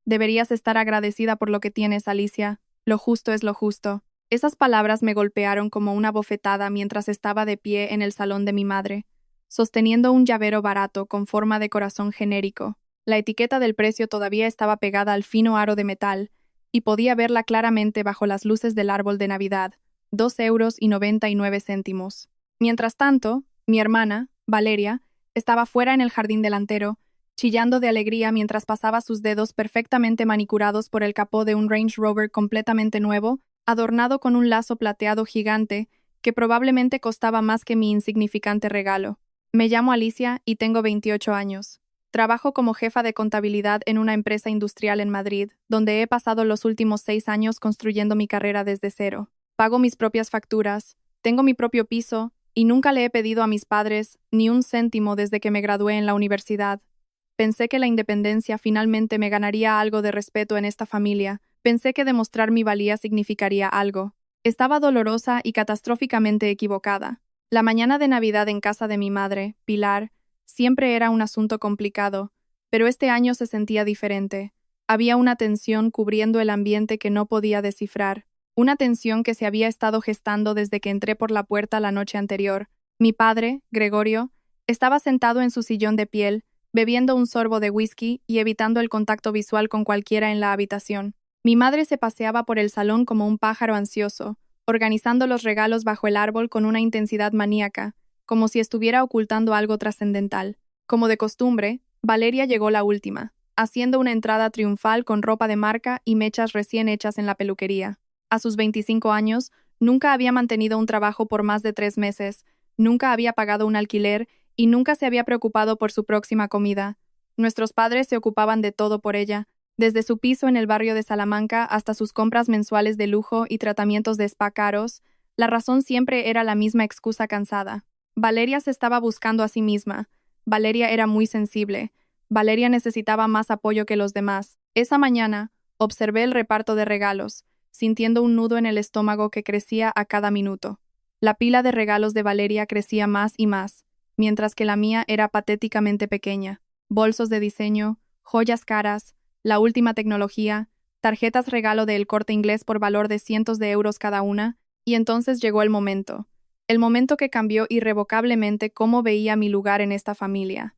Deberías estar agradecida por lo que tienes, Alicia. Lo justo es lo justo. Esas palabras me golpearon como una bofetada mientras estaba de pie en el salón de mi madre, sosteniendo un llavero barato con forma de corazón genérico. La etiqueta del precio todavía estaba pegada al fino aro de metal, y podía verla claramente bajo las luces del árbol de Navidad, 2,99 euros. Mientras tanto, mi hermana, Valeria, estaba fuera en el jardín delantero, chillando de alegría mientras pasaba sus dedos perfectamente manicurados por el capó de un Range Rover completamente nuevo, adornado con un lazo plateado gigante que probablemente costaba más que mi insignificante regalo. Me llamo Alicia y tengo 28 años. Trabajo como jefa de contabilidad en una empresa industrial en Madrid, donde he pasado los últimos 6 años construyendo mi carrera desde cero. Pago mis propias facturas, tengo mi propio piso, y nunca le he pedido a mis padres ni un céntimo desde que me gradué en la universidad. Pensé que la independencia finalmente me ganaría algo de respeto en esta familia. Pensé que demostrar mi valía significaría algo. Estaba dolorosa y catastróficamente equivocada. La mañana de Navidad en casa de mi madre, Pilar, siempre era un asunto complicado, pero este año se sentía diferente. Había una tensión cubriendo el ambiente que no podía descifrar, una tensión que se había estado gestando desde que entré por la puerta la noche anterior. Mi padre, Gregorio, estaba sentado en su sillón de piel, bebiendo un sorbo de whisky y evitando el contacto visual con cualquiera en la habitación. Mi madre se paseaba por el salón como un pájaro ansioso, organizando los regalos bajo el árbol con una intensidad maníaca, como si estuviera ocultando algo trascendental. Como de costumbre, Valeria llegó la última, haciendo una entrada triunfal con ropa de marca y mechas recién hechas en la peluquería. A sus 25 años, nunca había mantenido un trabajo por más de 3 meses, nunca había pagado un alquiler y nunca se había preocupado por su próxima comida. Nuestros padres se ocupaban de todo por ella, desde su piso en el barrio de Salamanca hasta sus compras mensuales de lujo y tratamientos de spa caros. La razón siempre era la misma excusa cansada. Valeria se estaba buscando a sí misma. Valeria era muy sensible. Valeria necesitaba más apoyo que los demás. Esa mañana, observé el reparto de regalos, sintiendo un nudo en el estómago que crecía a cada minuto. La pila de regalos de Valeria crecía más y más, mientras que la mía era patéticamente pequeña. Bolsos de diseño, joyas caras, la última tecnología, tarjetas regalo de El Corte Inglés por valor de cientos de euros cada una, y entonces llegó el momento que cambió irrevocablemente cómo veía mi lugar en esta familia.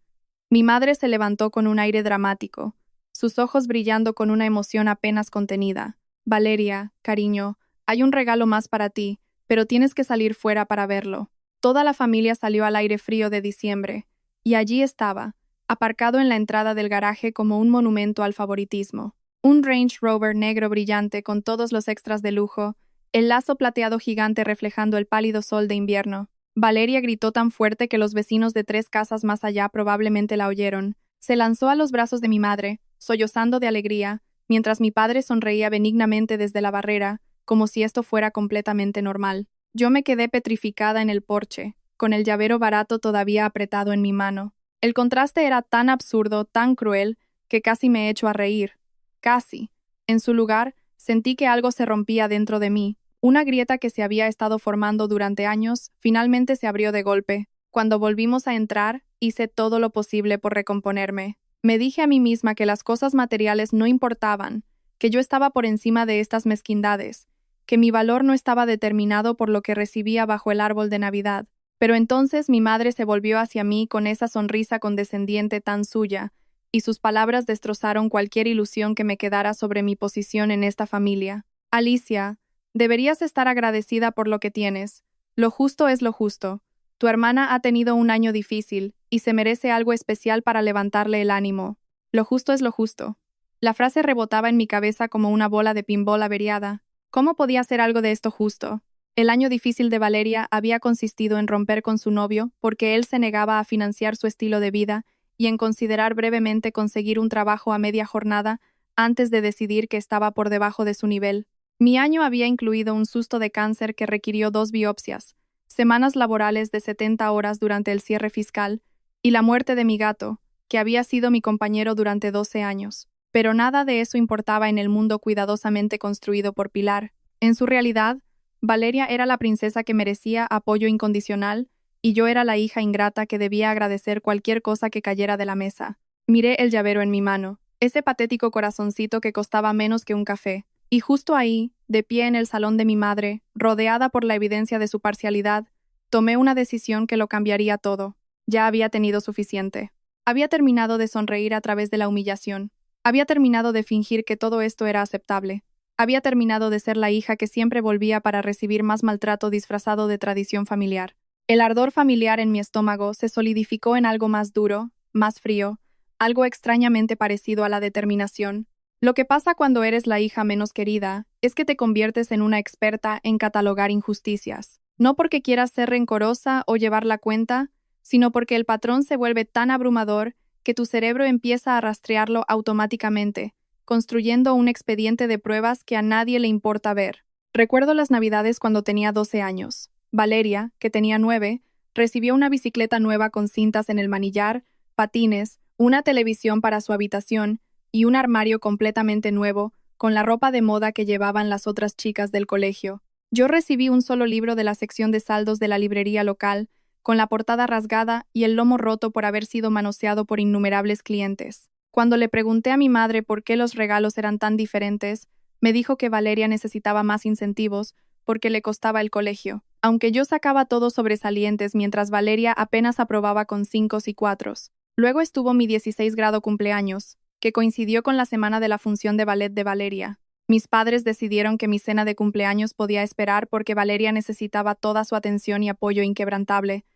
Mi madre se levantó con un aire dramático, sus ojos brillando con una emoción apenas contenida. Valeria, cariño, hay un regalo más para ti, pero tienes que salir fuera para verlo. Toda la familia salió al aire frío de diciembre, y allí estaba, aparcado en la entrada del garaje como un monumento al favoritismo. Un Range Rover negro brillante con todos los extras de lujo, el lazo plateado gigante reflejando el pálido sol de invierno. Valeria gritó tan fuerte que los vecinos de 3 casas más allá probablemente la oyeron. Se lanzó a los brazos de mi madre, sollozando de alegría, mientras mi padre sonreía benignamente desde la barrera, como si esto fuera completamente normal. Yo me quedé petrificada en el porche, con el llavero barato todavía apretado en mi mano. El contraste era tan absurdo, tan cruel, que casi me echo a reír. Casi. En su lugar, sentí que algo se rompía dentro de mí. Una grieta que se había estado formando durante años finalmente se abrió de golpe. Cuando volvimos a entrar, hice todo lo posible por recomponerme. Me dije a mí misma que las cosas materiales no importaban, que yo estaba por encima de estas mezquindades, que mi valor no estaba determinado por lo que recibía bajo el árbol de Navidad. Pero entonces mi madre se volvió hacia mí con esa sonrisa condescendiente tan suya, y sus palabras destrozaron cualquier ilusión que me quedara sobre mi posición en esta familia. Alicia, deberías estar agradecida por lo que tienes. Lo justo es lo justo. Tu hermana ha tenido un año difícil y se merece algo especial para levantarle el ánimo. Lo justo es lo justo. La frase rebotaba en mi cabeza como una bola de pinball averiada. ¿Cómo podía ser algo de esto justo? El año difícil de Valeria había consistido en romper con su novio porque él se negaba a financiar su estilo de vida y en considerar brevemente conseguir un trabajo a media jornada antes de decidir que estaba por debajo de su nivel. Mi año había incluido un susto de cáncer que requirió 2 biopsias, semanas laborales de 70 horas durante el cierre fiscal y la muerte de mi gato, que había sido mi compañero durante 12 años. Pero nada de eso importaba en el mundo cuidadosamente construido por Pilar. En su realidad, Valeria era la princesa que merecía apoyo incondicional y yo era la hija ingrata que debía agradecer cualquier cosa que cayera de la mesa. Miré el llavero en mi mano. ese patético corazoncito que costaba menos que un café. Y justo ahí, de pie en el salón de mi madre, rodeada por la evidencia de su parcialidad, tomé una decisión que lo cambiaría todo. Ya había tenido suficiente. Había terminado de sonreír a través de la humillación. Había terminado de fingir que todo esto era aceptable. Había terminado de ser la hija que siempre volvía para recibir más maltrato disfrazado de tradición familiar. El ardor familiar en mi estómago se solidificó en algo más duro, más frío, algo extrañamente parecido a la determinación. Lo que pasa cuando eres la hija menos querida es que te conviertes en una experta en catalogar injusticias. No porque quieras ser rencorosa o llevar la cuenta, sino porque el patrón se vuelve tan abrumador que tu cerebro empieza a rastrearlo automáticamente, construyendo un expediente de pruebas que a nadie le importa ver. Recuerdo las Navidades cuando tenía 12 años. Valeria, que tenía 9, recibió una bicicleta nueva con cintas en el manillar, patines, una televisión para su habitación y un armario completamente nuevo, con la ropa de moda que llevaban las otras chicas del colegio. Yo recibí un solo libro de la sección de saldos de la librería local, con la portada rasgada y el lomo roto por haber sido manoseado por innumerables clientes. Cuando le pregunté a mi madre por qué los regalos eran tan diferentes, me dijo que Valeria necesitaba más incentivos porque le costaba el colegio, aunque yo sacaba todos sobresalientes mientras Valeria apenas aprobaba con 5 y 4. Luego estuvo mi 16 grado cumpleaños, que coincidió con la semana de la función de ballet de Valeria. Mis padres decidieron que mi cena de cumpleaños podía esperar porque Valeria necesitaba toda su atención y apoyo inquebrantable.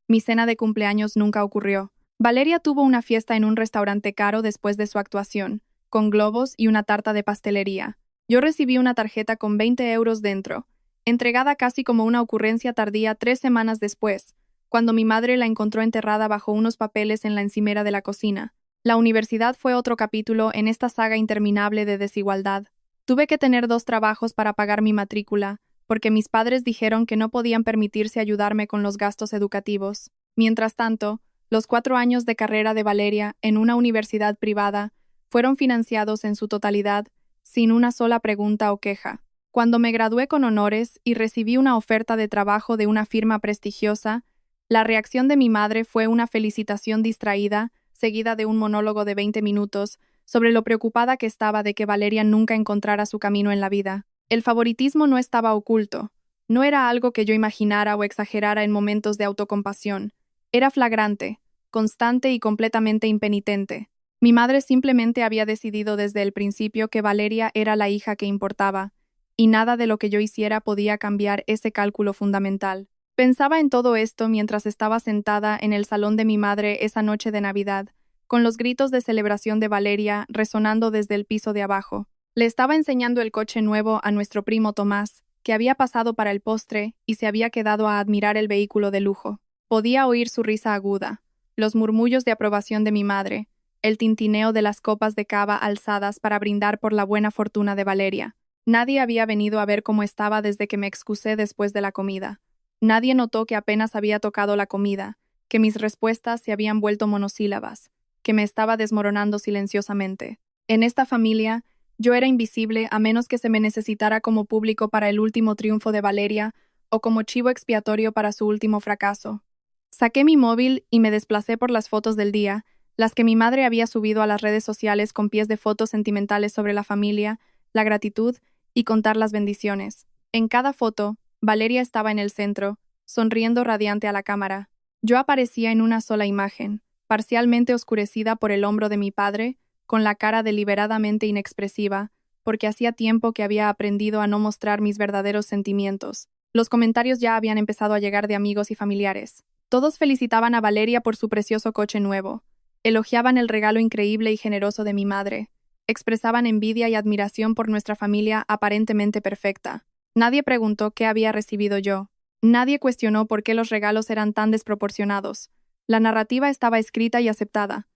Mi cena de cumpleaños nunca ocurrió. Valeria tuvo una fiesta en un restaurante caro después de su actuación, con globos y una tarta de pastelería. Yo recibí una tarjeta con 20 euros dentro, entregada casi como una ocurrencia tardía 3 semanas después, cuando mi madre la encontró enterrada bajo unos papeles en la encimera de la cocina. La universidad fue otro capítulo en esta saga interminable de desigualdad. Tuve que tener 2 trabajos para pagar mi matrícula, porque mis padres dijeron que no podían permitirse ayudarme con los gastos educativos. Mientras tanto, los 4 años de carrera de Valeria en una universidad privada fueron financiados en su totalidad, sin una sola pregunta o queja. Cuando me gradué con honores y recibí una oferta de trabajo de una firma prestigiosa, la reacción de mi madre fue una felicitación distraída, seguida de un monólogo de 20 minutos, sobre lo preocupada que estaba de que Valeria nunca encontrara su camino en la vida. El favoritismo no estaba oculto. No era algo que yo imaginara o exagerara en momentos de autocompasión. Era flagrante, constante y completamente impenitente. Mi madre simplemente había decidido desde el principio que Valeria era la hija que importaba, y nada de lo que yo hiciera podía cambiar ese cálculo fundamental. Pensaba en todo esto mientras estaba sentada en el salón de mi madre esa noche de Navidad, con los gritos de celebración de Valeria resonando desde el piso de abajo. Le estaba enseñando el coche nuevo a nuestro primo Tomás, que había pasado para el postre y se había quedado a admirar el vehículo de lujo. Podía oír su risa aguda, los murmullos de aprobación de mi madre, el tintineo de las copas de cava alzadas para brindar por la buena fortuna de Valeria. Nadie había venido a ver cómo estaba desde que me excusé después de la comida. Nadie notó que apenas había tocado la comida, que mis respuestas se habían vuelto monosílabas, que me estaba desmoronando silenciosamente. En esta familia, yo era invisible a menos que se me necesitara como público para el último triunfo de Valeria o como chivo expiatorio para su último fracaso. Saqué mi móvil y me desplacé por las fotos del día, las que mi madre había subido a las redes sociales con pies de fotos sentimentales sobre la familia, la gratitud y contar las bendiciones. En cada foto, Valeria estaba en el centro, sonriendo radiante a la cámara. Yo aparecía en una sola imagen, parcialmente oscurecida por el hombro de mi padre, con la cara deliberadamente inexpresiva, porque hacía tiempo que había aprendido a no mostrar mis verdaderos sentimientos. Los comentarios ya habían empezado a llegar de amigos y familiares. Todos felicitaban a Valeria por su precioso coche nuevo, elogiaban el regalo increíble y generoso de mi madre, expresaban envidia y admiración por nuestra familia aparentemente perfecta. Nadie preguntó qué había recibido yo. Nadie cuestionó por qué los regalos eran tan desproporcionados. La narrativa estaba escrita y aceptada.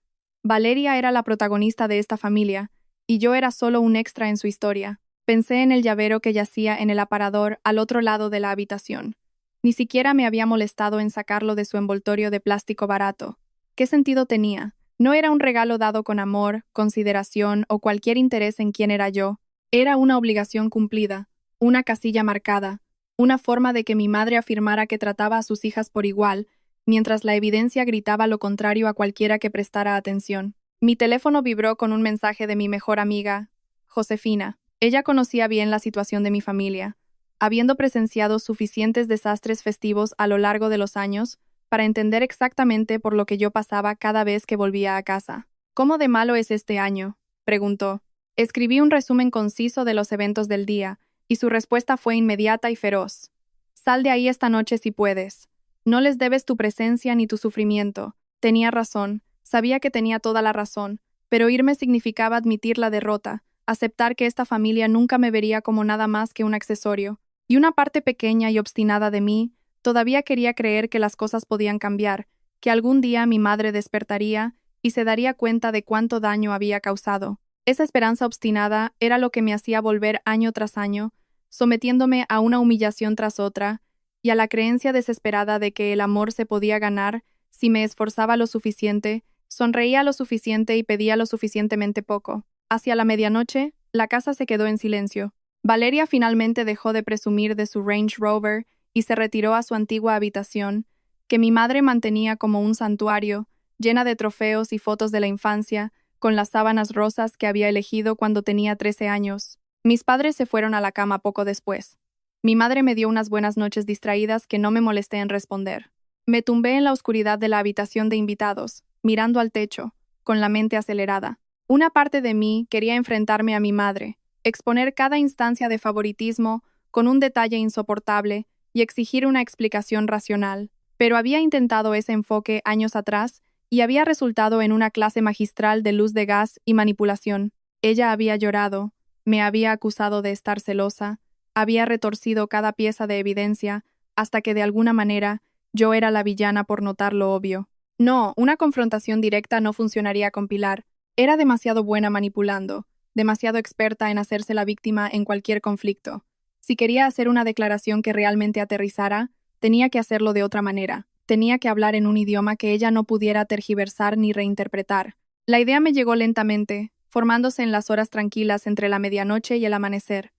Valeria era la protagonista de esta familia, y yo era solo un extra en su historia. Pensé en el llavero que yacía en el aparador al otro lado de la habitación. Ni siquiera me había molestado en sacarlo de su envoltorio de plástico barato. ¿Qué sentido tenía? No era un regalo dado con amor, consideración o cualquier interés en quién era yo. Era una obligación cumplida, una casilla marcada, una forma de que mi madre afirmara que trataba a sus hijas por igual, mientras la evidencia gritaba lo contrario a cualquiera que prestara atención. Mi teléfono vibró con un mensaje de mi mejor amiga, Josefina. Ella conocía bien la situación de mi familia, habiendo presenciado suficientes desastres festivos a lo largo de los años para entender exactamente por lo que yo pasaba cada vez que volvía a casa. ¿Cómo de malo es este año?, preguntó. Escribí un resumen conciso de los eventos del día, y su respuesta fue inmediata y feroz. Sal de ahí esta noche si puedes. No les debes tu presencia ni tu sufrimiento. Tenía razón, sabía que tenía toda la razón, pero irme significaba admitir la derrota, aceptar que esta familia nunca me vería como nada más que un accesorio, y una parte pequeña y obstinada de mí todavía quería creer que las cosas podían cambiar, que algún día mi madre despertaría y se daría cuenta de cuánto daño había causado. Esa esperanza obstinada era lo que me hacía volver año tras año, sometiéndome a una humillación tras otra, y a la creencia desesperada de que el amor se podía ganar si me esforzaba lo suficiente, sonreía lo suficiente y pedía lo suficientemente poco. Hacia la medianoche, la casa se quedó en silencio. Valeria finalmente dejó de presumir de su Range Rover y se retiró a su antigua habitación, que mi madre mantenía como un santuario, llena de trofeos y fotos de la infancia, con las sábanas rosas que había elegido cuando tenía 13 años. Mis padres se fueron a la cama poco después. Mi madre me dio unas buenas noches distraídas que no me molesté en responder. Me tumbé en la oscuridad de la habitación de invitados, mirando al techo, con la mente acelerada. Una parte de mí quería enfrentarme a mi madre, exponer cada instancia de favoritismo con un detalle insoportable y exigir una explicación racional. Pero había intentado ese enfoque años atrás y había resultado en una clase magistral de luz de gas y manipulación. Ella había llorado, me había acusado de estar celosa, había retorcido cada pieza de evidencia, hasta que de alguna manera yo era la villana por notar lo obvio. No, una confrontación directa no funcionaría con Pilar. Era demasiado buena manipulando, demasiado experta en hacerse la víctima en cualquier conflicto. Si quería hacer una declaración que realmente aterrizara, tenía que hacerlo de otra manera. Tenía que hablar en un idioma que ella no pudiera tergiversar ni reinterpretar. La idea me llegó lentamente, formándose en las horas tranquilas entre la medianoche y el amanecer.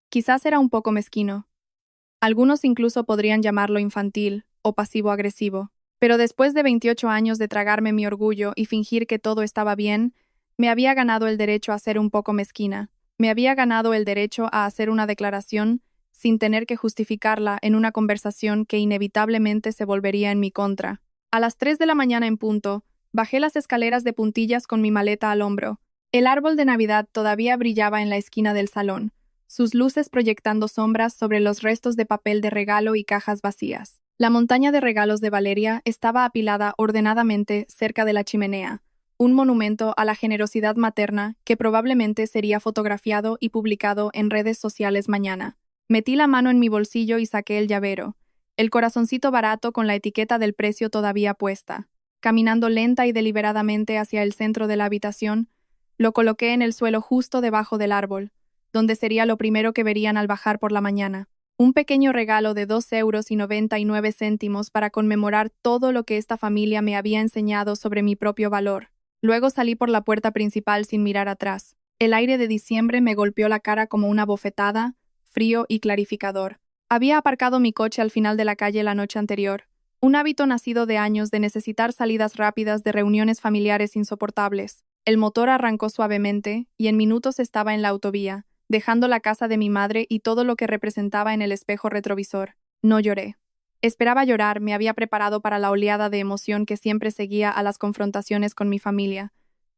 Quizás era un poco mezquino. Algunos incluso podrían llamarlo infantil o pasivo-agresivo. Pero después de 28 años de tragarme mi orgullo y fingir que todo estaba bien, me había ganado el derecho a ser un poco mezquina. Me había ganado el derecho a hacer una declaración sin tener que justificarla en una conversación que inevitablemente se volvería en mi contra. A las 3 de la mañana en punto, bajé las escaleras de puntillas con mi maleta al hombro. El árbol de Navidad todavía brillaba en la esquina del salón, sus luces proyectando sombras sobre los restos de papel de regalo y cajas vacías. La montaña de regalos de Valeria estaba apilada ordenadamente cerca de la chimenea, un monumento a la generosidad materna que probablemente sería fotografiado y publicado en redes sociales mañana. Metí la mano en mi bolsillo y saqué el llavero, el corazoncito barato con la etiqueta del precio todavía puesta. Caminando lenta y deliberadamente hacia el centro de la habitación, lo coloqué en el suelo justo debajo del árbol, donde sería lo primero que verían al bajar por la mañana. Un pequeño regalo de 2,99 € para conmemorar todo lo que esta familia me había enseñado sobre mi propio valor. Luego salí por la puerta principal sin mirar atrás. El aire de diciembre me golpeó la cara como una bofetada, frío y clarificador. Había aparcado mi coche al final de la calle la noche anterior, un hábito nacido de años de necesitar salidas rápidas de reuniones familiares insoportables. El motor arrancó suavemente y en minutos estaba en la autovía, dejando la casa de mi madre y todo lo que representaba en el espejo retrovisor. No lloré. Esperaba llorar, me había preparado para la oleada de emoción que siempre seguía a las confrontaciones con mi familia,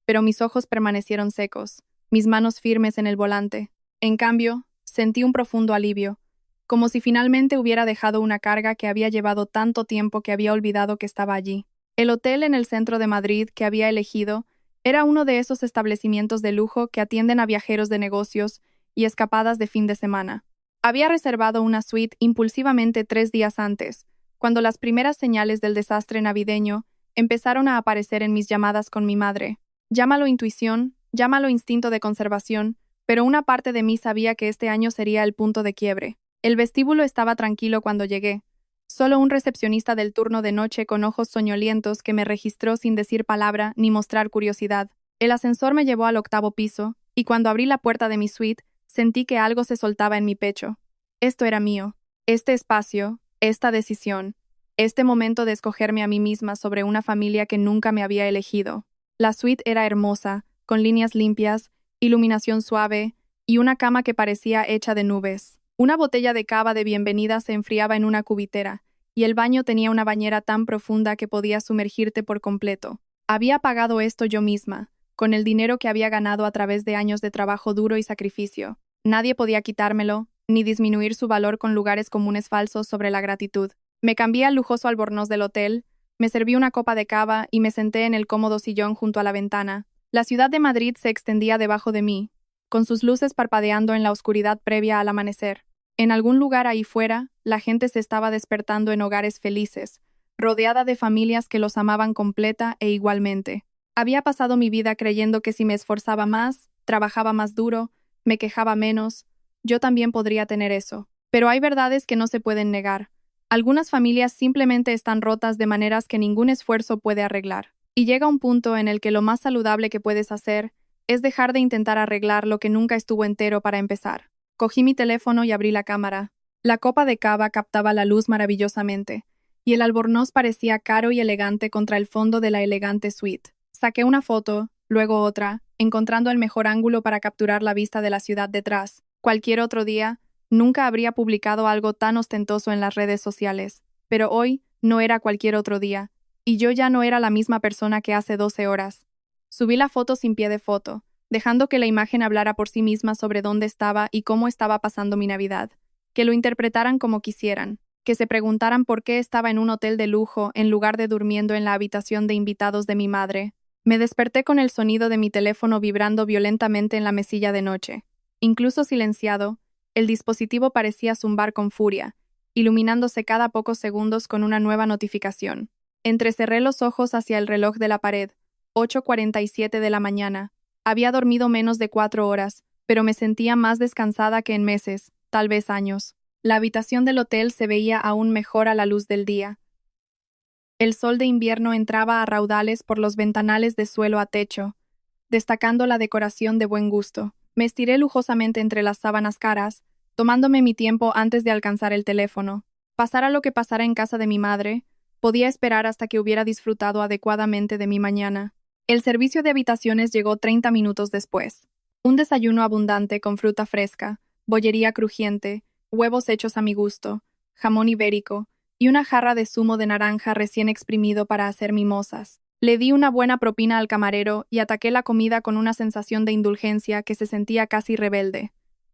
pero mis ojos permanecieron secos, mis manos firmes en el volante. En cambio, sentí un profundo alivio, como si finalmente hubiera dejado una carga que había llevado tanto tiempo que había olvidado que estaba allí. El hotel en el centro de Madrid que había elegido era uno de esos establecimientos de lujo que atienden a viajeros de negocios y escapadas de fin de semana. Había reservado una suite impulsivamente 3 días antes, cuando las primeras señales del desastre navideño empezaron a aparecer en mis llamadas con mi madre. Llámalo intuición, llámalo instinto de conservación, pero una parte de mí sabía que este año sería el punto de quiebre. El vestíbulo estaba tranquilo cuando llegué. Solo un recepcionista del turno de noche con ojos soñolientos que me registró sin decir palabra ni mostrar curiosidad. El ascensor me llevó al 8º piso, y cuando abrí la puerta de mi suite, sentí que algo se soltaba en mi pecho. Esto era mío. Este espacio, esta decisión, este momento de escogerme a mí misma sobre una familia que nunca me había elegido. La suite era hermosa, con líneas limpias, iluminación suave y una cama que parecía hecha de nubes. Una botella de cava de bienvenida se enfriaba en una cubitera, y el baño tenía una bañera tan profunda que podías sumergirte por completo. Había pagado esto yo misma, con el dinero que había ganado a través de años de trabajo duro y sacrificio. Nadie podía quitármelo, ni disminuir su valor con lugares comunes falsos sobre la gratitud. Me cambié al lujoso albornoz del hotel, me serví una copa de cava y me senté en el cómodo sillón junto a la ventana. La ciudad de Madrid se extendía debajo de mí, con sus luces parpadeando en la oscuridad previa al amanecer. En algún lugar ahí fuera, la gente se estaba despertando en hogares felices, rodeada de familias que los amaban completa e igualmente. Había pasado mi vida creyendo que si me esforzaba más, trabajaba más duro, me quejaba menos, yo también podría tener eso. Pero hay verdades que no se pueden negar. Algunas familias simplemente están rotas de maneras que ningún esfuerzo puede arreglar. Y llega un punto en el que lo más saludable que puedes hacer es dejar de intentar arreglar lo que nunca estuvo entero para empezar. Cogí mi teléfono y abrí la cámara. La copa de cava captaba la luz maravillosamente, y el albornoz parecía caro y elegante contra el fondo de la elegante suite. Saqué una foto, luego otra, encontrando el mejor ángulo para capturar la vista de la ciudad detrás. Cualquier otro día, nunca habría publicado algo tan ostentoso en las redes sociales, pero hoy no era cualquier otro día, y yo ya no era la misma persona que hace 12 horas. Subí la foto sin pie de foto, dejando que la imagen hablara por sí misma sobre dónde estaba y cómo estaba pasando mi Navidad, que lo interpretaran como quisieran, que se preguntaran por qué estaba en un hotel de lujo en lugar de durmiendo en la habitación de invitados de mi madre. Me desperté con el sonido de mi teléfono vibrando violentamente en la mesilla de noche. Incluso silenciado, el dispositivo parecía zumbar con furia, iluminándose cada pocos segundos con una nueva notificación. Entrecerré los ojos hacia el reloj de la pared, 8:47 de la mañana. Había dormido menos de 4 horas, pero me sentía más descansada que en meses, tal vez años. La habitación del hotel se veía aún mejor a la luz del día. El sol de invierno entraba a raudales por los ventanales de suelo a techo, destacando la decoración de buen gusto. Me estiré lujosamente entre las sábanas caras, tomándome mi tiempo antes de alcanzar el teléfono. Pasara lo que pasara en casa de mi madre, podía esperar hasta que hubiera disfrutado adecuadamente de mi mañana. El servicio de habitaciones llegó 30 minutos después. Un desayuno abundante con fruta fresca, bollería crujiente, huevos hechos a mi gusto, jamón ibérico y una jarra de zumo de naranja recién exprimido para hacer mimosas. Le di una buena propina al camarero y ataqué la comida con una sensación de indulgencia que se sentía casi rebelde.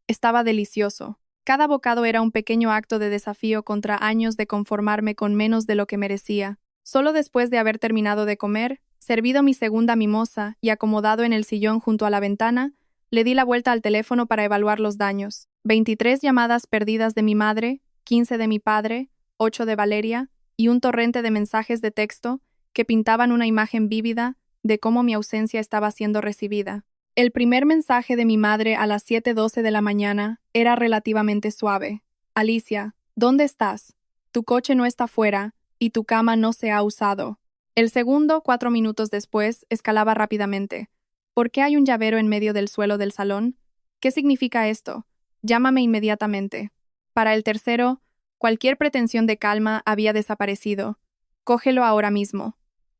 Estaba delicioso. Cada bocado era un pequeño acto de desafío contra años de conformarme con menos de lo que merecía. Solo después de haber terminado de comer, servido mi segunda mimosa y acomodado en el sillón junto a la ventana, le di la vuelta al teléfono para evaluar los daños. 23 llamadas perdidas de mi madre, 15 de mi padre, 8 de Valeria, y un torrente de mensajes de texto que pintaban una imagen vívida de cómo mi ausencia estaba siendo recibida. El primer mensaje de mi madre a las 7:12 de la mañana era relativamente suave. Alicia, ¿dónde estás? Tu coche no está fuera y tu cama no se ha usado. El segundo, 4 minutos después, escalaba rápidamente. ¿Por qué hay un llavero en medio del suelo del salón? ¿Qué significa esto? Llámame inmediatamente. Para el tercero, cualquier pretensión de calma había desaparecido. Cógelo ahora mismo.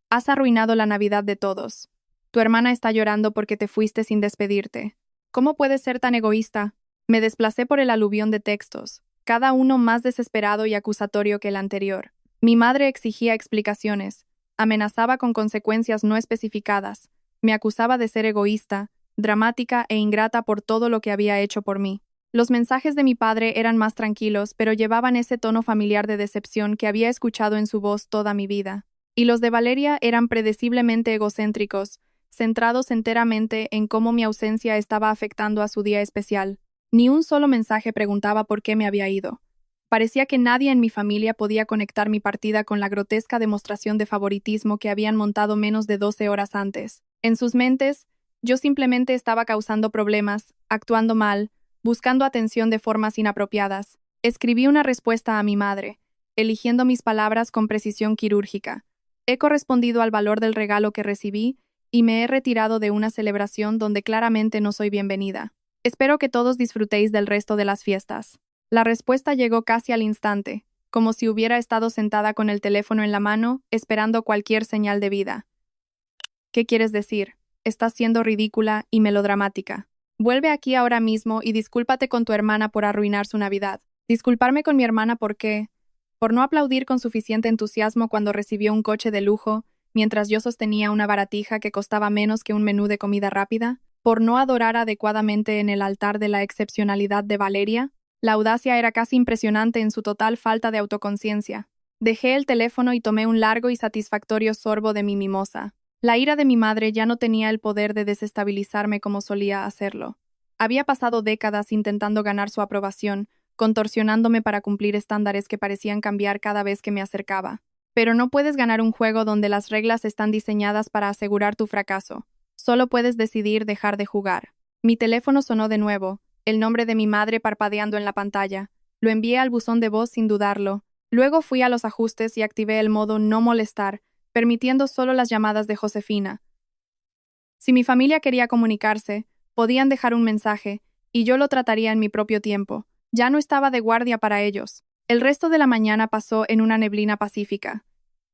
Has arruinado la Navidad de todos. Tu hermana está llorando porque te fuiste sin despedirte. ¿Cómo puedes ser tan egoísta? Me desplacé por el aluvión de textos, cada uno más desesperado y acusatorio que el anterior. Mi madre exigía explicaciones, amenazaba con consecuencias no especificadas, me acusaba de ser egoísta, dramática e ingrata por todo lo que había hecho por mí. Los mensajes de mi padre eran más tranquilos, pero llevaban ese tono familiar de decepción que había escuchado en su voz toda mi vida. Y los de Valeria eran predeciblemente egocéntricos, centrados enteramente en cómo mi ausencia estaba afectando a su día especial. Ni un solo mensaje preguntaba por qué me había ido. Parecía que nadie en mi familia podía conectar mi partida con la grotesca demostración de favoritismo que habían montado menos de 12 horas antes. En sus mentes, yo simplemente estaba causando problemas, actuando mal, buscando atención de formas inapropiadas. Escribí una respuesta a mi madre, eligiendo mis palabras con precisión quirúrgica. He correspondido al valor del regalo que recibí y me he retirado de una celebración donde claramente no soy bienvenida. Espero que todos disfrutéis del resto de las fiestas. La respuesta llegó casi al instante, como si hubiera estado sentada con el teléfono en la mano, esperando cualquier señal de vida. ¿Qué quieres decir? Estás siendo ridícula y melodramática. Vuelve aquí ahora mismo y discúlpate con tu hermana por arruinar su Navidad. Disculparme con mi hermana ¿por qué? Por no aplaudir con suficiente entusiasmo cuando recibió un coche de lujo, mientras yo sostenía una baratija que costaba menos que un menú de comida rápida. Por no adorar adecuadamente en el altar de la excepcionalidad de Valeria. La audacia era casi impresionante en su total falta de autoconciencia. Dejé el teléfono y tomé un largo y satisfactorio sorbo de mi mimosa. La ira de mi madre ya no tenía el poder de desestabilizarme como solía hacerlo. Había pasado décadas intentando ganar su aprobación, contorsionándome para cumplir estándares que parecían cambiar cada vez que me acercaba. Pero no puedes ganar un juego donde las reglas están diseñadas para asegurar tu fracaso. Solo puedes decidir dejar de jugar. Mi teléfono sonó de nuevo, el nombre de mi madre parpadeando en la pantalla. Lo envié al buzón de voz sin dudarlo. Luego fui a los ajustes y activé el modo no molestar, permitiendo solo las llamadas de Josefina. Si mi familia quería comunicarse, podían dejar un mensaje, y yo lo trataría en mi propio tiempo. Ya no estaba de guardia para ellos. El resto de la mañana pasó en una neblina pacífica.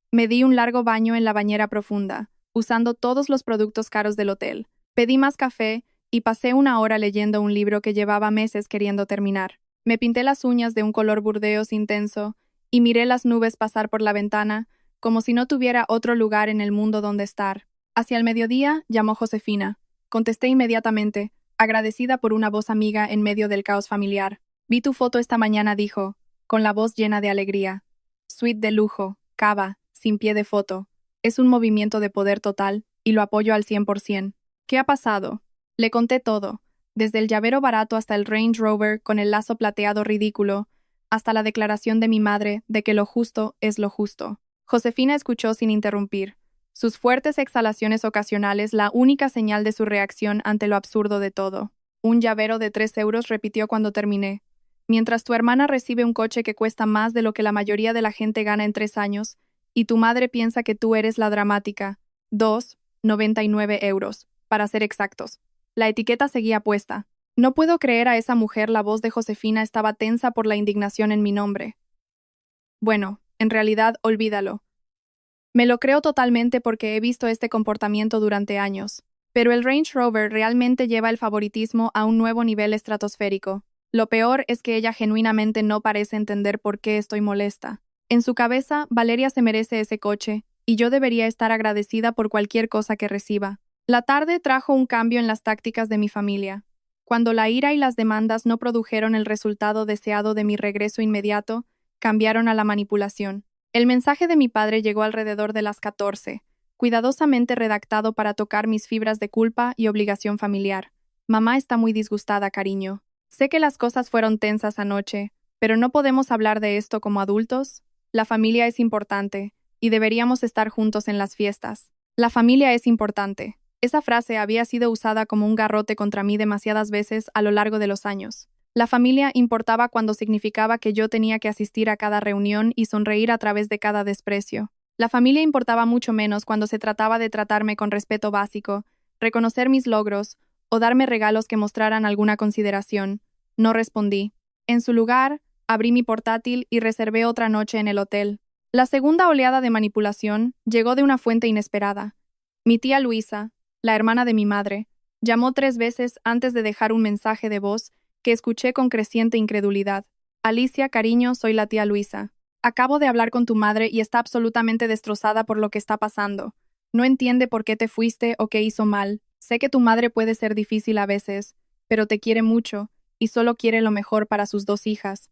Me di un largo baño en la bañera profunda, usando todos los productos caros del hotel. Pedí más café y pasé una hora leyendo un libro que llevaba meses queriendo terminar. Me pinté las uñas de un color burdeos intenso y miré las nubes pasar por la ventana, como si no tuviera otro lugar en el mundo donde estar. Hacia el mediodía llamó Josefina. Contesté inmediatamente, agradecida por una voz amiga en medio del caos familiar. Vi tu foto esta mañana, dijo, con la voz llena de alegría. Suite de lujo, cava, sin pie de foto. Es un movimiento de poder total, y lo apoyo al 100%. ¿Qué ha pasado? Le conté todo, desde el llavero barato hasta el Range Rover con el lazo plateado ridículo, hasta la declaración de mi madre de que lo justo es lo justo. Josefina escuchó sin interrumpir. Sus fuertes exhalaciones ocasionales la única señal de su reacción ante lo absurdo de todo. Un llavero de 3 euros, repitió cuando terminé. Mientras tu hermana recibe un coche que cuesta más de lo que la mayoría de la gente gana en 3 años, y tu madre piensa que tú eres la dramática. 2,99 euros, para ser exactos. La etiqueta seguía puesta. No puedo creer a esa mujer. La voz de Josefina estaba tensa por la indignación en mi nombre. Bueno, en realidad, olvídalo. Me lo creo totalmente porque he visto este comportamiento durante años. Pero el Range Rover realmente lleva el favoritismo a un nuevo nivel estratosférico. Lo peor es que ella genuinamente no parece entender por qué estoy molesta. En su cabeza, Valeria se merece ese coche, y yo debería estar agradecida por cualquier cosa que reciba. La tarde trajo un cambio en las tácticas de mi familia. Cuando la ira y las demandas no produjeron el resultado deseado de mi regreso inmediato, cambiaron a la manipulación. El mensaje de mi padre llegó alrededor de las 14, cuidadosamente redactado para tocar mis fibras de culpa y obligación familiar. Mamá está muy disgustada, cariño. Sé que las cosas fueron tensas anoche, pero no podemos hablar de esto como adultos. La familia es importante, y deberíamos estar juntos en las fiestas. La familia es importante. Esa frase había sido usada como un garrote contra mí demasiadas veces a lo largo de los años. La familia importaba cuando significaba que yo tenía que asistir a cada reunión y sonreír a través de cada desprecio. La familia importaba mucho menos cuando se trataba de tratarme con respeto básico, reconocer mis logros o darme regalos que mostraran alguna consideración. No respondí. En su lugar, abrí mi portátil y reservé otra noche en el hotel. La segunda oleada de manipulación llegó de una fuente inesperada. Mi tía Luisa, la hermana de mi madre, llamó 3 veces antes de dejar un mensaje de voz que escuché con creciente incredulidad. Alicia, cariño, soy la tía Luisa. Acabo de hablar con tu madre y está absolutamente destrozada por lo que está pasando. No entiende por qué te fuiste o qué hizo mal. Sé que tu madre puede ser difícil a veces, pero te quiere mucho y solo quiere lo mejor para sus 2 hijas.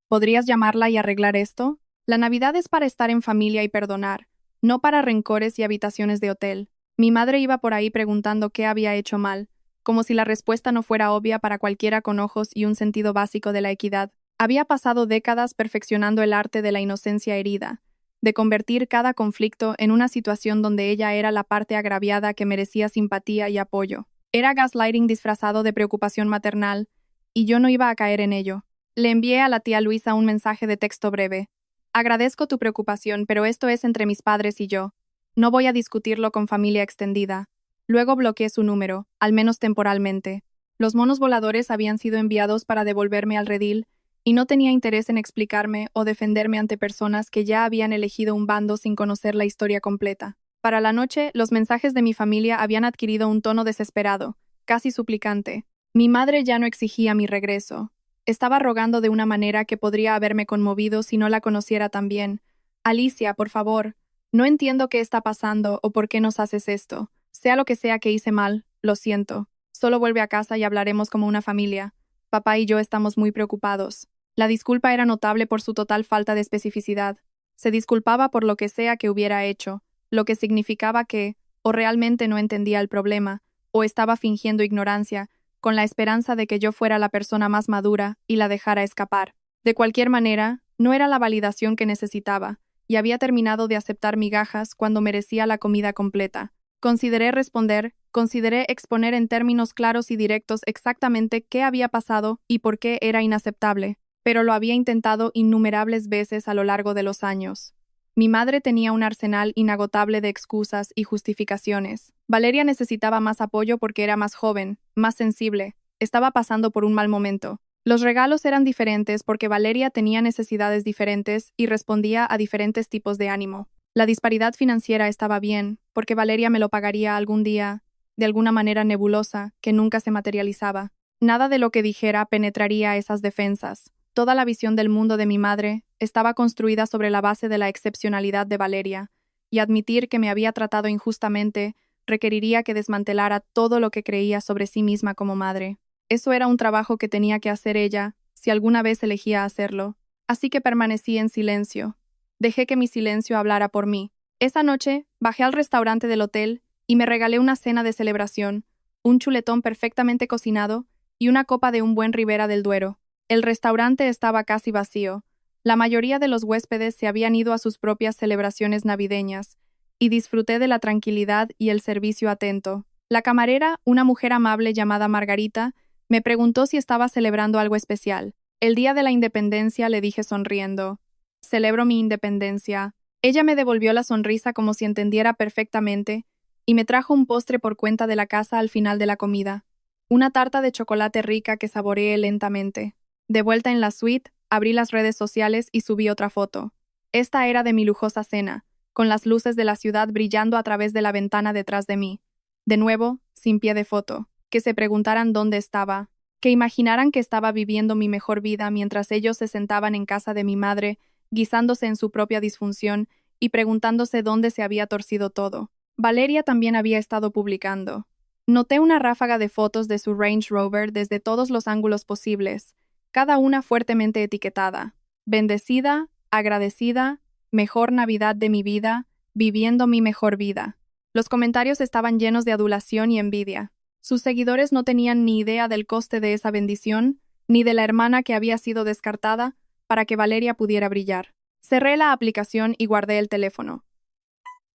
¿Podrías llamarla y arreglar esto? La Navidad es para estar en familia y perdonar, no para rencores y habitaciones de hotel. Mi madre iba por ahí preguntando qué había hecho mal, como si la respuesta no fuera obvia para cualquiera con ojos y un sentido básico de la equidad. Había pasado décadas perfeccionando el arte de la inocencia herida, de convertir cada conflicto en una situación donde ella era la parte agraviada que merecía simpatía y apoyo. Era gaslighting disfrazado de preocupación maternal, y yo no iba a caer en ello. Le envié a la tía Luisa un mensaje de texto breve. Agradezco tu preocupación, pero esto es entre mis padres y yo. No voy a discutirlo con familia extendida. Luego bloqueé su número, al menos temporalmente. Los monos voladores habían sido enviados para devolverme al redil, y no tenía interés en explicarme o defenderme ante personas que ya habían elegido un bando sin conocer la historia completa. Para la noche, los mensajes de mi familia habían adquirido un tono desesperado, casi suplicante. Mi madre ya no exigía mi regreso. Estaba rogando de una manera que podría haberme conmovido si no la conociera tan bien. Alicia, por favor, no entiendo qué está pasando o por qué nos haces esto. Sea lo que sea que hice mal, lo siento. Solo vuelve a casa y hablaremos como una familia. Papá y yo estamos muy preocupados. La disculpa era notable por su total falta de especificidad. Se disculpaba por lo que sea que hubiera hecho, lo que significaba que, o realmente no entendía el problema, o estaba fingiendo ignorancia, con la esperanza de que yo fuera la persona más madura y la dejara escapar. De cualquier manera, no era la validación que necesitaba, y había terminado de aceptar migajas cuando merecía la comida completa. Consideré responder, consideré exponer en términos claros y directos exactamente qué había pasado y por qué era inaceptable, pero lo había intentado innumerables veces a lo largo de los años. Mi madre tenía un arsenal inagotable de excusas y justificaciones. Valeria necesitaba más apoyo porque era más joven, más sensible, estaba pasando por un mal momento. Los regalos eran diferentes porque Valeria tenía necesidades diferentes y respondía a diferentes tipos de ánimo. La disparidad financiera estaba bien, porque Valeria me lo pagaría algún día, de alguna manera nebulosa, que nunca se materializaba. Nada de lo que dijera penetraría esas defensas. Toda la visión del mundo de mi madre estaba construida sobre la base de la excepcionalidad de Valeria, y admitir que me había tratado injustamente requeriría que desmantelara todo lo que creía sobre sí misma como madre. Eso era un trabajo que tenía que hacer ella, si alguna vez elegía hacerlo. Así que permanecí en silencio. Dejé que mi silencio hablara por mí. Esa noche, bajé al restaurante del hotel y me regalé una cena de celebración, un chuletón perfectamente cocinado y una copa de un buen Ribera del Duero. El restaurante estaba casi vacío. La mayoría de los huéspedes se habían ido a sus propias celebraciones navideñas, y disfruté de la tranquilidad y el servicio atento. La camarera, una mujer amable llamada Margarita, me preguntó si estaba celebrando algo especial. El día de la independencia, le dije sonriendo. Celebro mi independencia. Ella me devolvió la sonrisa como si entendiera perfectamente, y me trajo un postre por cuenta de la casa al final de la comida. Una tarta de chocolate rica que saboreé lentamente. De vuelta en la suite, abrí las redes sociales y subí otra foto. Esta era de mi lujosa cena, con las luces de la ciudad brillando a través de la ventana detrás de mí. De nuevo, sin pie de foto. Que se preguntaran dónde estaba, que imaginaran que estaba viviendo mi mejor vida mientras ellos se sentaban en casa de mi madre, guisándose en su propia disfunción y preguntándose dónde se había torcido todo. Valeria también había estado publicando. Noté una ráfaga de fotos de su Range Rover desde todos los ángulos posibles, cada una fuertemente etiquetada. Bendecida, agradecida, mejor Navidad de mi vida, viviendo mi mejor vida. Los comentarios estaban llenos de adulación y envidia. Sus seguidores no tenían ni idea del coste de esa bendición, ni de la hermana que había sido descartada para que Valeria pudiera brillar. Cerré la aplicación y guardé el teléfono.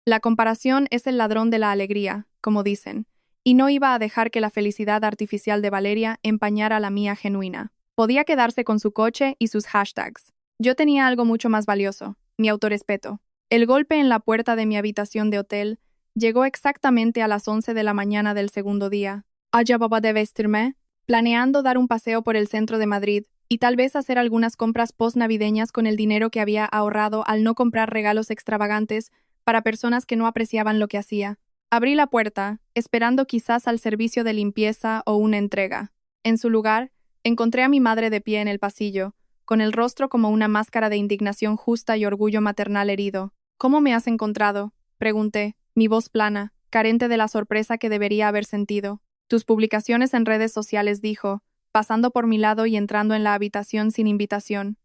La comparación es el ladrón de la alegría, como dicen, y no iba a dejar que la felicidad artificial de Valeria empañara la mía genuina. Podía quedarse con su coche y sus hashtags. Yo tenía algo mucho más valioso, mi autorrespeto. El golpe en la puerta de mi habitación de hotel llegó exactamente a las 11 de la mañana del segundo día. Acababa de vestirme, planeando dar un paseo por el centro de Madrid y tal vez hacer algunas compras post-navideñas con el dinero que había ahorrado al no comprar regalos extravagantes para personas que no apreciaban lo que hacía. Abrí la puerta, esperando quizás al servicio de limpieza o una entrega. En su lugar, encontré a mi madre de pie en el pasillo, con el rostro como una máscara de indignación justa y orgullo maternal herido. ¿Cómo me has encontrado?, pregunté, mi voz plana, carente de la sorpresa que debería haber sentido. Tus publicaciones en redes sociales, dijo, pasando por mi lado y entrando en la habitación sin invitación.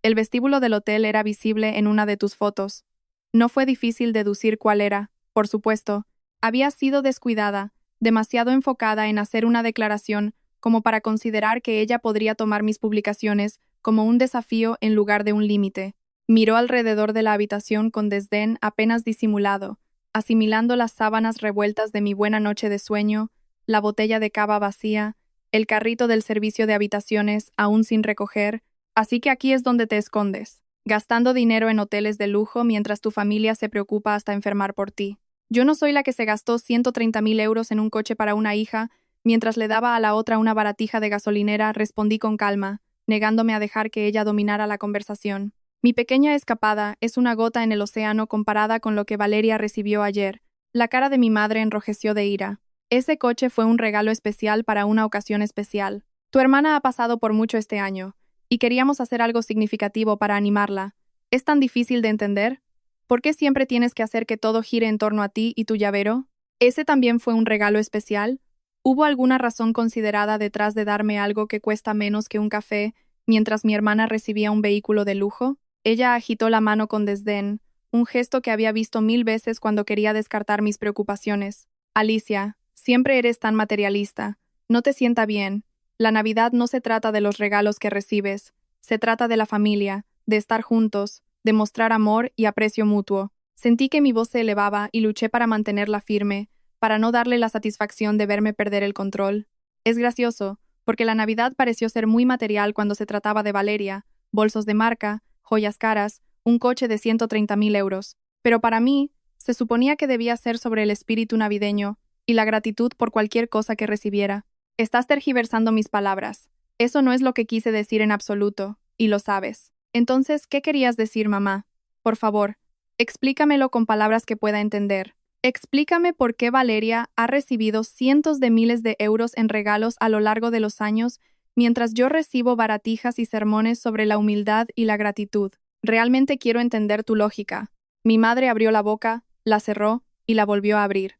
El vestíbulo del hotel era visible en una de tus fotos. No fue difícil deducir cuál era, por supuesto. Había sido descuidada, demasiado enfocada en hacer una declaración como para considerar que ella podría tomar mis publicaciones como un desafío en lugar de un límite. Miró alrededor de la habitación con desdén apenas disimulado, asimilando las sábanas revueltas de mi buena noche de sueño, la botella de cava vacía, el carrito del servicio de habitaciones aún sin recoger, así que aquí es donde te escondes, gastando dinero en hoteles de lujo mientras tu familia se preocupa hasta enfermar por ti. Yo no soy la que se gastó 130.000 euros en un coche para una hija, mientras le daba a la otra una baratija de gasolinera, respondí con calma, negándome a dejar que ella dominara la conversación. Mi pequeña escapada es una gota en el océano comparada con lo que Valeria recibió ayer, La cara de mi madre enrojeció de ira. Ese coche fue un regalo especial para una ocasión especial. Tu hermana ha pasado por mucho este año, y queríamos hacer algo significativo para animarla. ¿Es tan difícil de entender? ¿Por qué siempre tienes que hacer que todo gire en torno a ti y tu llavero? ¿Ese también fue un regalo especial? ¿Hubo alguna razón considerada detrás de darme algo que cuesta menos que un café, mientras mi hermana recibía un vehículo de lujo? Ella agitó la mano con desdén, un gesto que había visto 1000 veces cuando quería descartar mis preocupaciones. Alicia, siempre eres tan materialista. No te sienta bien. La Navidad no se trata de los regalos que recibes. Se trata de la familia, de estar juntos, de mostrar amor y aprecio mutuo. Sentí que mi voz se elevaba y luché para mantenerla firme, para no darle la satisfacción de verme perder el control. Es gracioso, porque la Navidad pareció ser muy material cuando se trataba de Valeria, bolsos de marca, joyas caras, un coche de 130.000 euros. Pero para mí, se suponía que debía ser sobre el espíritu navideño y la gratitud por cualquier cosa que recibiera. Estás tergiversando mis palabras. Eso no es lo que quise decir en absoluto, y lo sabes. Entonces, ¿qué querías decir, mamá? Por favor, explícamelo con palabras que pueda entender. Explícame por qué Valeria ha recibido cientos de miles de euros en regalos a lo largo de los años, mientras yo recibo baratijas y sermones sobre la humildad y la gratitud. Realmente quiero entender tu lógica. Mi madre abrió la boca, la cerró y la volvió a abrir.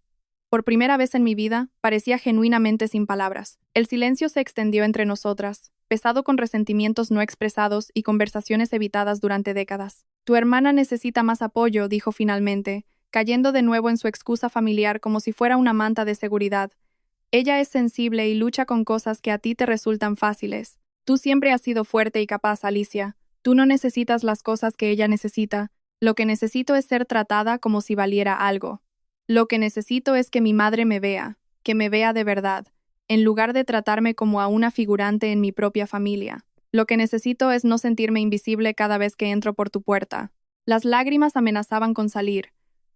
Por primera vez en mi vida, parecía genuinamente sin palabras. El silencio se extendió entre nosotras, pesado con resentimientos no expresados y conversaciones evitadas durante décadas. Tu hermana necesita más apoyo, dijo finalmente, cayendo de nuevo en su excusa familiar como si fuera una manta de seguridad. Ella es sensible y lucha con cosas que a ti te resultan fáciles. Tú siempre has sido fuerte y capaz, Alicia. Tú no necesitas las cosas que ella necesita. Lo que necesito es ser tratada como si valiera algo. Lo que necesito es que mi madre me vea, que me vea de verdad, en lugar de tratarme como a una figurante en mi propia familia. Lo que necesito es no sentirme invisible cada vez que entro por tu puerta. Las lágrimas amenazaban con salir,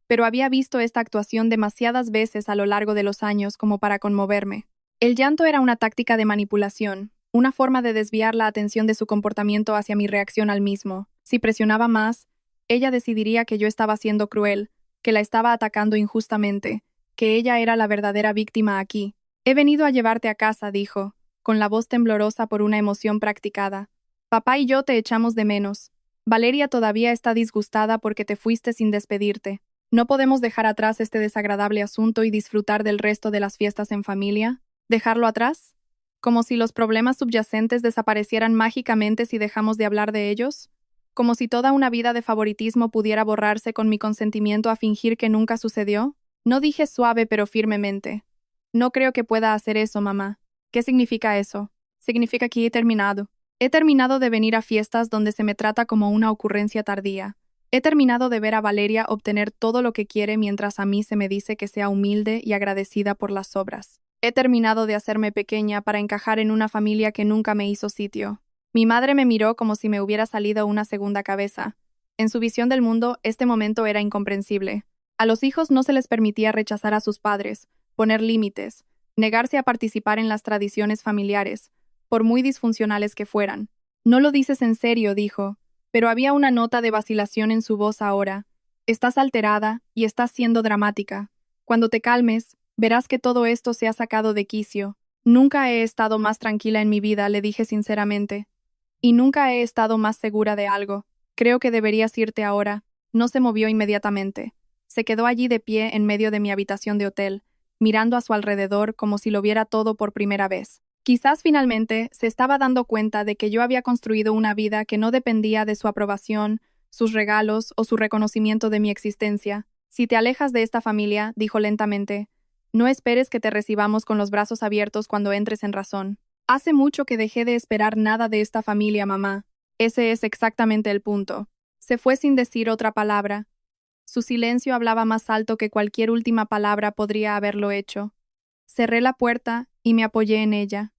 pero había visto esta actuación demasiadas veces a lo largo de los años como para conmoverme. El llanto era una táctica de manipulación, una forma de desviar la atención de su comportamiento hacia mi reacción al mismo. Si presionaba más, ella decidiría que yo estaba siendo cruel, que la estaba atacando injustamente, que ella era la verdadera víctima aquí. He venido a llevarte a casa, dijo, con la voz temblorosa por una emoción practicada. Papá y yo te echamos de menos. Valeria todavía está disgustada porque te fuiste sin despedirte. ¿No podemos dejar atrás este desagradable asunto y disfrutar del resto de las fiestas en familia? ¿Dejarlo atrás? ¿Como si los problemas subyacentes desaparecieran mágicamente si dejamos de hablar de ellos? ¿Como si toda una vida de favoritismo pudiera borrarse con mi consentimiento a fingir que nunca sucedió? No dije suave pero firmemente. No creo que pueda hacer eso, mamá. ¿Qué significa eso? Significa que he terminado. He terminado de venir a fiestas donde se me trata como una ocurrencia tardía. He terminado de ver a Valeria obtener todo lo que quiere mientras a mí se me dice que sea humilde y agradecida por las obras. He terminado de hacerme pequeña para encajar en una familia que nunca me hizo sitio. Mi madre me miró como si me hubiera salido una segunda cabeza. En su visión del mundo, este momento era incomprensible. A los hijos no se les permitía rechazar a sus padres, poner límites, negarse a participar en las tradiciones familiares, por muy disfuncionales que fueran. No lo dices en serio, dijo, pero había una nota de vacilación en su voz ahora. Estás alterada y estás siendo dramática. Cuando te calmes, verás que todo esto se ha sacado de quicio. Nunca he estado más tranquila en mi vida, le dije sinceramente. Y nunca he estado más segura de algo. Creo que deberías irte ahora. No se movió inmediatamente. Se quedó allí de pie en medio de mi habitación de hotel, mirando a su alrededor como si lo viera todo por primera vez. Quizás finalmente se estaba dando cuenta de que yo había construido una vida que no dependía de su aprobación, sus regalos o su reconocimiento de mi existencia. Si te alejas de esta familia, dijo lentamente, no esperes que te recibamos con los brazos abiertos cuando entres en razón. Hace mucho que dejé de esperar nada de esta familia, mamá. Ese es exactamente el punto. Se fue sin decir otra palabra. Su silencio hablaba más alto que cualquier última palabra podría haberlo hecho. Cerré la puerta y me apoyé en ella.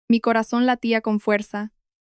Mi corazón latía con fuerza,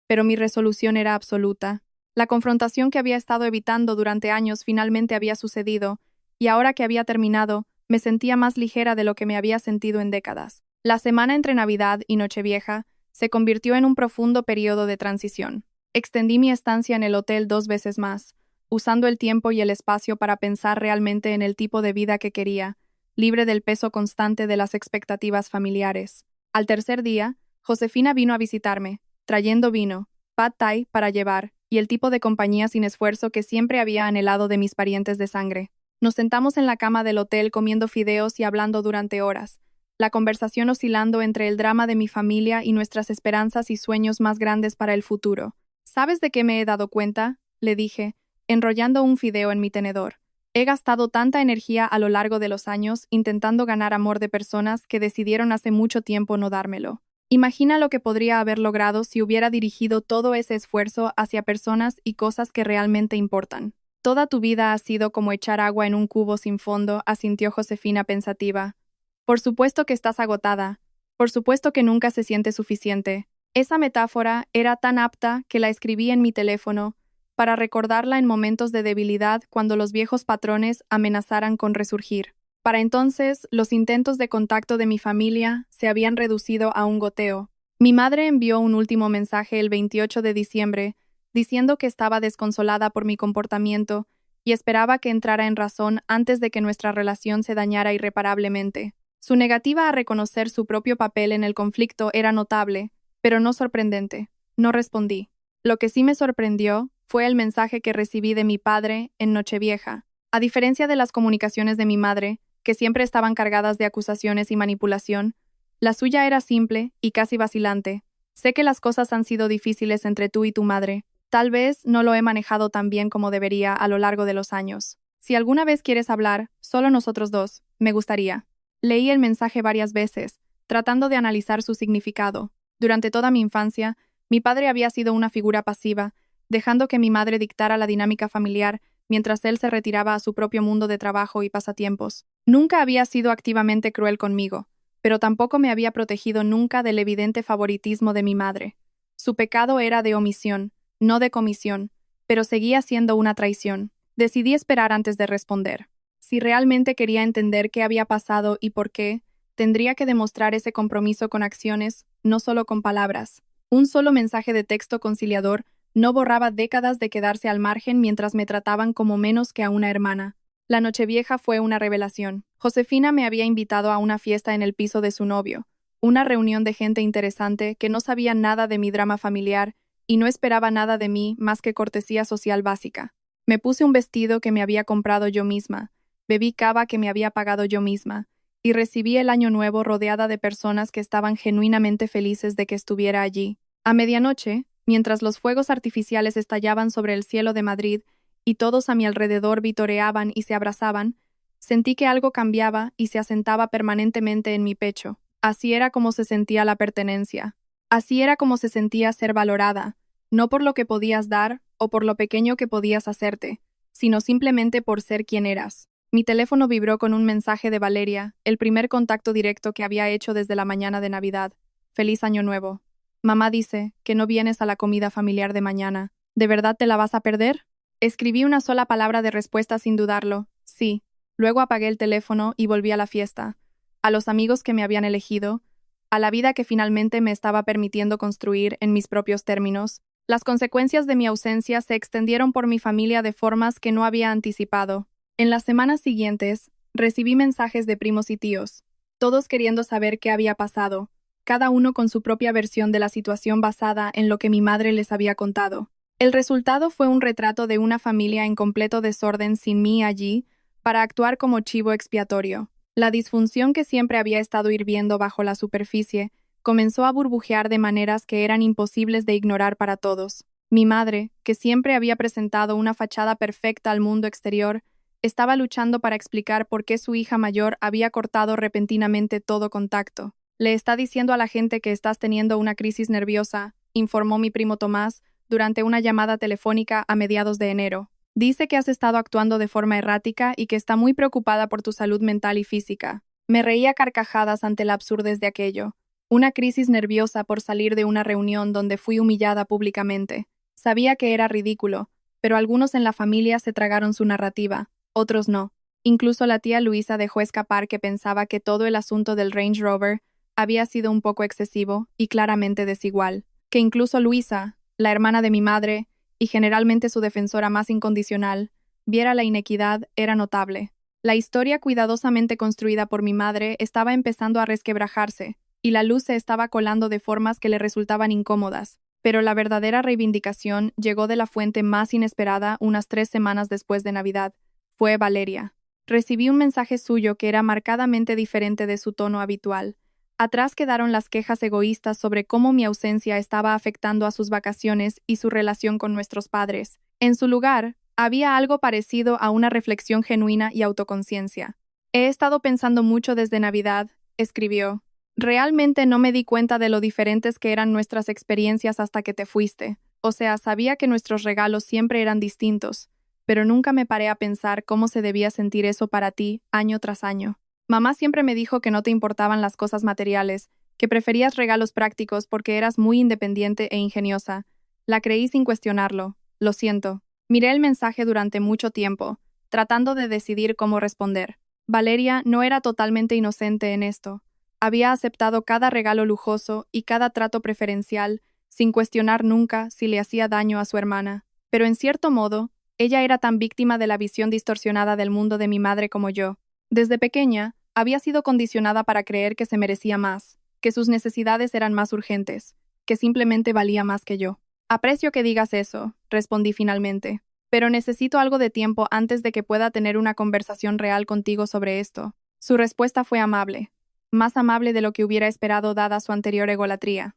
pero mi resolución era absoluta. La confrontación que había estado evitando durante años finalmente había sucedido, y ahora que había terminado, me sentía más ligera de lo que me había sentido en décadas. La semana entre Navidad y Nochevieja se convirtió en un profundo periodo de transición. Extendí mi estancia en el hotel 2 veces más, usando el tiempo y el espacio para pensar realmente en el tipo de vida que quería, libre del peso constante de las expectativas familiares. Al tercer día, Josefina vino a visitarme, trayendo vino, pad thai para llevar, y el tipo de compañía sin esfuerzo que siempre había anhelado de mis parientes de sangre. Nos sentamos en la cama del hotel comiendo fideos y hablando durante horas, la conversación oscilando entre el drama de mi familia y nuestras esperanzas y sueños más grandes para el futuro. ¿Sabes de qué me he dado cuenta?, le dije, enrollando un fideo en mi tenedor. He gastado tanta energía a lo largo de los años intentando ganar amor de personas que decidieron hace mucho tiempo no dármelo. Imagina lo que podría haber logrado si hubiera dirigido todo ese esfuerzo hacia personas y cosas que realmente importan. Toda tu vida ha sido como echar agua en un cubo sin fondo, asintió Josefina pensativa. Por supuesto que estás agotada. Por supuesto que nunca se siente suficiente. Esa metáfora era tan apta que la escribí en mi teléfono, para recordarla en momentos de debilidad cuando los viejos patrones amenazaran con resurgir. Para entonces, los intentos de contacto de mi familia se habían reducido a un goteo. Mi madre envió un último mensaje el 28 de diciembre, diciendo que estaba desconsolada por mi comportamiento y esperaba que entrara en razón antes de que nuestra relación se dañara irreparablemente. Su negativa a reconocer su propio papel en el conflicto era notable, pero no sorprendente. No respondí. Lo que sí me sorprendió fue el mensaje que recibí de mi padre en Nochevieja. A diferencia de las comunicaciones de mi madre, que siempre estaban cargadas de acusaciones y manipulación, la suya era simple y casi vacilante. Sé que las cosas han sido difíciles entre tú y tu madre. Tal vez no lo he manejado tan bien como debería a lo largo de los años. Si alguna vez quieres hablar, solo nosotros dos, me gustaría. Leí el mensaje varias veces, tratando de analizar su significado. Durante toda mi infancia, mi padre había sido una figura pasiva, dejando que mi madre dictara la dinámica familiar mientras él se retiraba a su propio mundo de trabajo y pasatiempos. Nunca había sido activamente cruel conmigo, pero tampoco me había protegido nunca del evidente favoritismo de mi madre. Su pecado era de omisión, no de comisión, pero seguía siendo una traición. Decidí esperar antes de responder. Si realmente quería entender qué había pasado y por qué, tendría que demostrar ese compromiso con acciones, no solo con palabras. Un solo mensaje de texto conciliador no borraba décadas de quedarse al margen mientras me trataban como menos que a una hermana. La Nochevieja fue una revelación. Josefina me había invitado a una fiesta en el piso de su novio, una reunión de gente interesante que no sabía nada de mi drama familiar y no esperaba nada de mí más que cortesía social básica. Me puse un vestido que me había comprado yo misma, bebí cava que me había pagado yo misma, y recibí el año nuevo rodeada de personas que estaban genuinamente felices de que estuviera allí. A medianoche, mientras los fuegos artificiales estallaban sobre el cielo de Madrid y todos a mi alrededor vitoreaban y se abrazaban, sentí que algo cambiaba y se asentaba permanentemente en mi pecho. Así era como se sentía la pertenencia. Así era como se sentía ser valorada, no por lo que podías dar o por lo pequeño que podías hacerte, sino simplemente por ser quien eras. Mi teléfono vibró con un mensaje de Valeria, el primer contacto directo que había hecho desde la mañana de Navidad. Feliz Año Nuevo. Mamá dice que no vienes a la comida familiar de mañana. ¿De verdad te la vas a perder? Escribí una sola palabra de respuesta sin dudarlo. Sí. Luego apagué el teléfono y volví a la fiesta, a los amigos que me habían elegido, a la vida que finalmente me estaba permitiendo construir en mis propios términos. Las consecuencias de mi ausencia se extendieron por mi familia de formas que no había anticipado. En las semanas siguientes, recibí mensajes de primos y tíos, todos queriendo saber qué había pasado, cada uno con su propia versión de la situación basada en lo que mi madre les había contado. El resultado fue un retrato de una familia en completo desorden sin mí allí, para actuar como chivo expiatorio. La disfunción que siempre había estado hirviendo bajo la superficie comenzó a burbujear de maneras que eran imposibles de ignorar para todos. Mi madre, que siempre había presentado una fachada perfecta al mundo exterior, estaba luchando para explicar por qué su hija mayor había cortado repentinamente todo contacto. Le está diciendo a la gente que estás teniendo una crisis nerviosa, informó mi primo Tomás durante una llamada telefónica a mediados de enero. Dice que has estado actuando de forma errática y que está muy preocupada por tu salud mental y física. Me reía a carcajadas ante la absurdez de aquello. Una crisis nerviosa por salir de una reunión donde fui humillada públicamente. Sabía que era ridículo, pero algunos en la familia se tragaron su narrativa, otros no. Incluso la tía Luisa dejó escapar que pensaba que todo el asunto del Range Rover había sido un poco excesivo y claramente desigual. Que incluso Luisa, la hermana de mi madre, y generalmente su defensora más incondicional, viera la inequidad era notable. La historia cuidadosamente construida por mi madre estaba empezando a resquebrajarse, y la luz se estaba colando de formas que le resultaban incómodas. Pero la verdadera reivindicación llegó de la fuente más inesperada unas 3 semanas después de Navidad. Fue Valeria. Recibí un mensaje suyo que era marcadamente diferente de su tono habitual. Atrás quedaron las quejas egoístas sobre cómo mi ausencia estaba afectando a sus vacaciones y su relación con nuestros padres. En su lugar, había algo parecido a una reflexión genuina y autoconciencia. He estado pensando mucho desde Navidad, escribió. Realmente no me di cuenta de lo diferentes que eran nuestras experiencias hasta que te fuiste. O sea, sabía que nuestros regalos siempre eran distintos, pero nunca me paré a pensar cómo se debía sentir eso para ti, año tras año. Mamá siempre me dijo que no te importaban las cosas materiales, que preferías regalos prácticos porque eras muy independiente e ingeniosa. La creí sin cuestionarlo. Lo siento. Miré el mensaje durante mucho tiempo, tratando de decidir cómo responder. Valeria no era totalmente inocente en esto. Había aceptado cada regalo lujoso y cada trato preferencial, sin cuestionar nunca si le hacía daño a su hermana. Pero en cierto modo, ella era tan víctima de la visión distorsionada del mundo de mi madre como yo. Desde pequeña, había sido condicionada para creer que se merecía más, que sus necesidades eran más urgentes, que simplemente valía más que yo. Aprecio que digas eso, respondí finalmente, pero necesito algo de tiempo antes de que pueda tener una conversación real contigo sobre esto. Su respuesta fue amable, más amable de lo que hubiera esperado dada su anterior egolatría.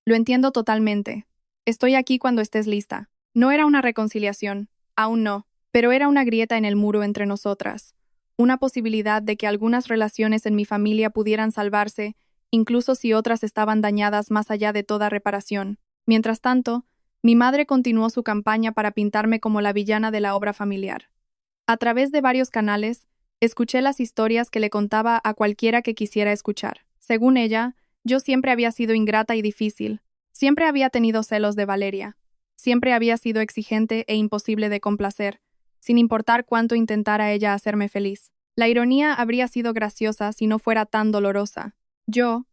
Lo entiendo totalmente. Estoy aquí cuando estés lista. No era una reconciliación, aún no, pero era una grieta en el muro entre nosotras. Una posibilidad de que algunas relaciones en mi familia pudieran salvarse, incluso si otras estaban dañadas más allá de toda reparación. Mientras tanto, mi madre continuó su campaña para pintarme como la villana de la obra familiar. A través de varios canales, escuché las historias que le contaba a cualquiera que quisiera escuchar. Según ella, yo siempre había sido ingrata y difícil. Siempre había tenido celos de Valeria. Siempre había sido exigente e imposible de complacer, sin importar cuánto intentara ella hacerme feliz. La ironía habría sido graciosa si no fuera tan dolorosa. Yo,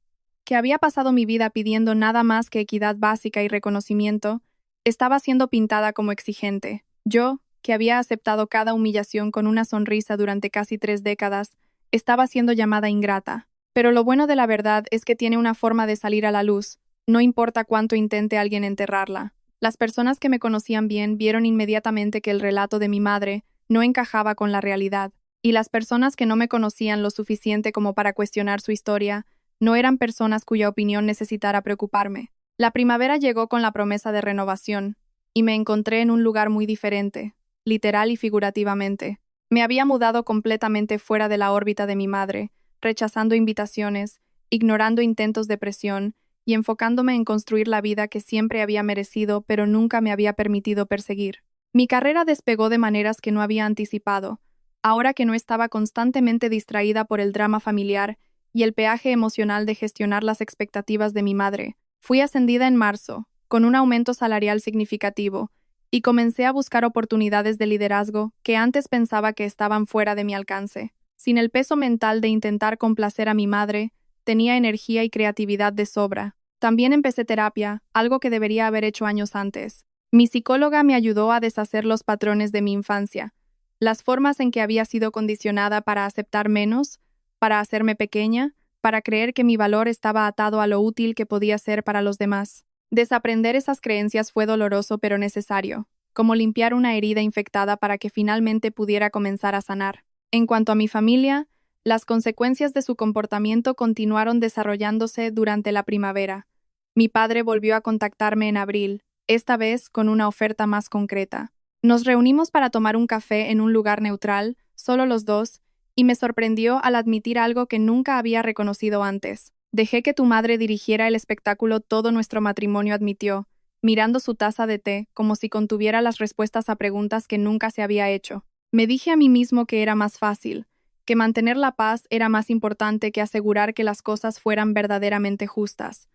que había pasado mi vida pidiendo nada más que equidad básica y reconocimiento, estaba siendo pintada como exigente. Yo, que había aceptado cada humillación con una sonrisa durante casi 3 décadas, estaba siendo llamada ingrata. Pero lo bueno de la verdad es que tiene una forma de salir a la luz, no importa cuánto intente alguien enterrarla. Las personas que me conocían bien vieron inmediatamente que el relato de mi madre no encajaba con la realidad, y las personas que no me conocían lo suficiente como para cuestionar su historia no eran personas cuya opinión necesitara preocuparme. La primavera llegó con la promesa de renovación, y me encontré en un lugar muy diferente, literal y figurativamente. Me había mudado completamente fuera de la órbita de mi madre, rechazando invitaciones, ignorando intentos de presión y enfocándome en construir la vida que siempre había merecido pero nunca me había permitido perseguir. Mi carrera despegó de maneras que no había anticipado, ahora que no estaba constantemente distraída por el drama familiar y el peaje emocional de gestionar las expectativas de mi madre. Fui ascendida en marzo, con un aumento salarial significativo, y comencé a buscar oportunidades de liderazgo que antes pensaba que estaban fuera de mi alcance. Sin el peso mental de intentar complacer a mi madre, tenía energía y creatividad de sobra. También empecé terapia, algo que debería haber hecho años antes. Mi psicóloga me ayudó a deshacer los patrones de mi infancia, las formas en que había sido condicionada para aceptar menos, para hacerme pequeña, para creer que mi valor estaba atado a lo útil que podía ser para los demás. Desaprender esas creencias fue doloroso pero necesario, como limpiar una herida infectada para que finalmente pudiera comenzar a sanar. En cuanto a mi familia, las consecuencias de su comportamiento continuaron desarrollándose durante la primavera. Mi padre volvió a contactarme en abril, esta vez con una oferta más concreta. Nos reunimos para tomar un café en un lugar neutral, solo los dos, y me sorprendió al admitir algo que nunca había reconocido antes. Dejé que tu madre dirigiera el espectáculo todo nuestro matrimonio, admitió, mirando su taza de té como si contuviera las respuestas a preguntas que nunca se había hecho. Me dije a mí mismo que era más fácil, que mantener la paz era más importante que asegurar que las cosas fueran verdaderamente justas.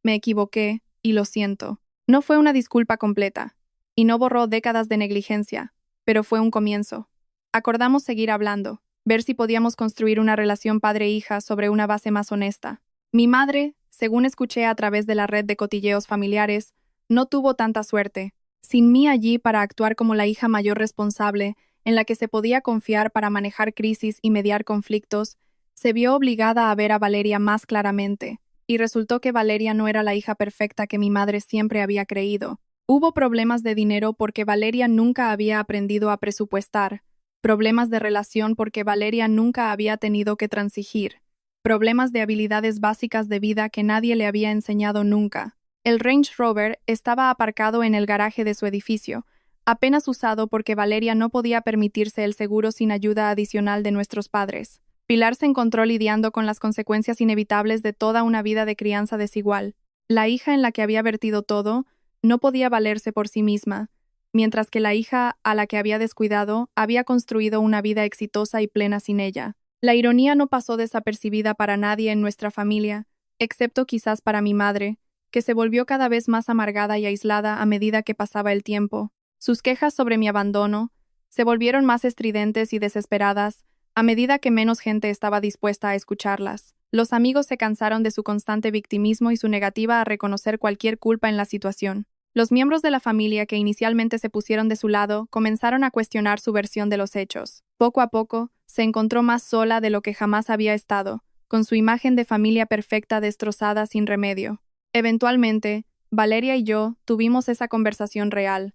Me equivoqué, y lo siento. No fue una disculpa completa, y no borró décadas de negligencia, pero fue un comienzo. Acordamos seguir hablando, ver si podíamos construir una relación padre-hija sobre una base más honesta. Mi madre, según escuché a través de la red de cotilleos familiares, no tuvo tanta suerte. Sin mí allí para actuar como la hija mayor responsable, en la que se podía confiar para manejar crisis y mediar conflictos, se vio obligada a ver a Valeria más claramente, y resultó que Valeria no era la hija perfecta que mi madre siempre había creído. Hubo problemas de dinero porque Valeria nunca había aprendido a presupuestar, problemas de relación porque Valeria nunca había tenido que transigir, problemas de habilidades básicas de vida que nadie le había enseñado nunca. El Range Rover estaba aparcado en el garaje de su edificio, apenas usado porque Valeria no podía permitirse el seguro sin ayuda adicional de nuestros padres. Pilar se encontró lidiando con las consecuencias inevitables de toda una vida de crianza desigual. La hija en la que había vertido todo no podía valerse por sí misma, mientras que la hija a la que había descuidado había construido una vida exitosa y plena sin ella. La ironía no pasó desapercibida para nadie en nuestra familia, excepto quizás para mi madre, que se volvió cada vez más amargada y aislada a medida que pasaba el tiempo. Sus quejas sobre mi abandono se volvieron más estridentes y desesperadas a medida que menos gente estaba dispuesta a escucharlas. Los amigos se cansaron de su constante victimismo y su negativa a reconocer cualquier culpa en la situación. Los miembros de la familia que inicialmente se pusieron de su lado comenzaron a cuestionar su versión de los hechos. Poco a poco, se encontró más sola de lo que jamás había estado, con su imagen de familia perfecta destrozada sin remedio. Eventualmente, Valeria y yo tuvimos esa conversación real.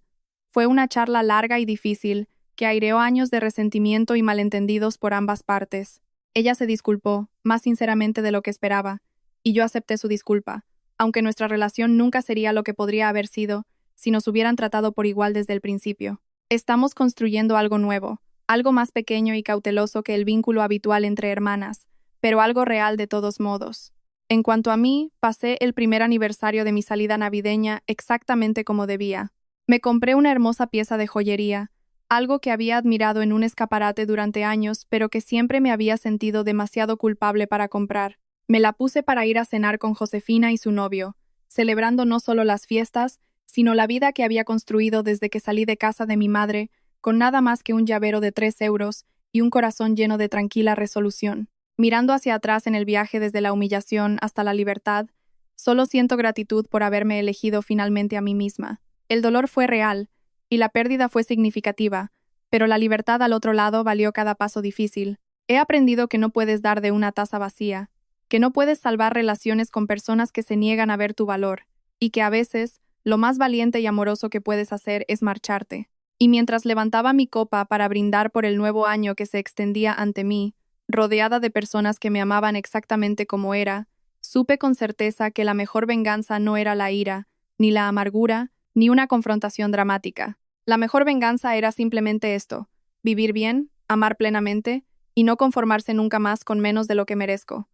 Fue una charla larga y difícil, que aireó años de resentimiento y malentendidos por ambas partes. Ella se disculpó, más sinceramente de lo que esperaba, y yo acepté su disculpa, aunque nuestra relación nunca sería lo que podría haber sido si nos hubieran tratado por igual desde el principio. Estamos construyendo algo nuevo, algo más pequeño y cauteloso que el vínculo habitual entre hermanas, pero algo real de todos modos. En cuanto a mí, pasé el primer aniversario de mi salida navideña exactamente como debía. Me compré una hermosa pieza de joyería, algo que había admirado en un escaparate durante años, pero que siempre me había sentido demasiado culpable para comprar. Me la puse para ir a cenar con Josefina y su novio, celebrando no solo las fiestas, sino la vida que había construido desde que salí de casa de mi madre, con nada más que un llavero de 3 euros y un corazón lleno de tranquila resolución. Mirando hacia atrás en el viaje desde la humillación hasta la libertad, solo siento gratitud por haberme elegido finalmente a mí misma. El dolor fue real, y la pérdida fue significativa, pero la libertad al otro lado valió cada paso difícil. He aprendido que no puedes dar de una taza vacía, que no puedes salvar relaciones con personas que se niegan a ver tu valor, y que a veces, lo más valiente y amoroso que puedes hacer es marcharte. Y mientras levantaba mi copa para brindar por el nuevo año que se extendía ante mí, rodeada de personas que me amaban exactamente como era, supe con certeza que la mejor venganza no era la ira, ni la amargura, ni una confrontación dramática. La mejor venganza era simplemente esto: vivir bien, amar plenamente, y no conformarse nunca más con menos de lo que merezco.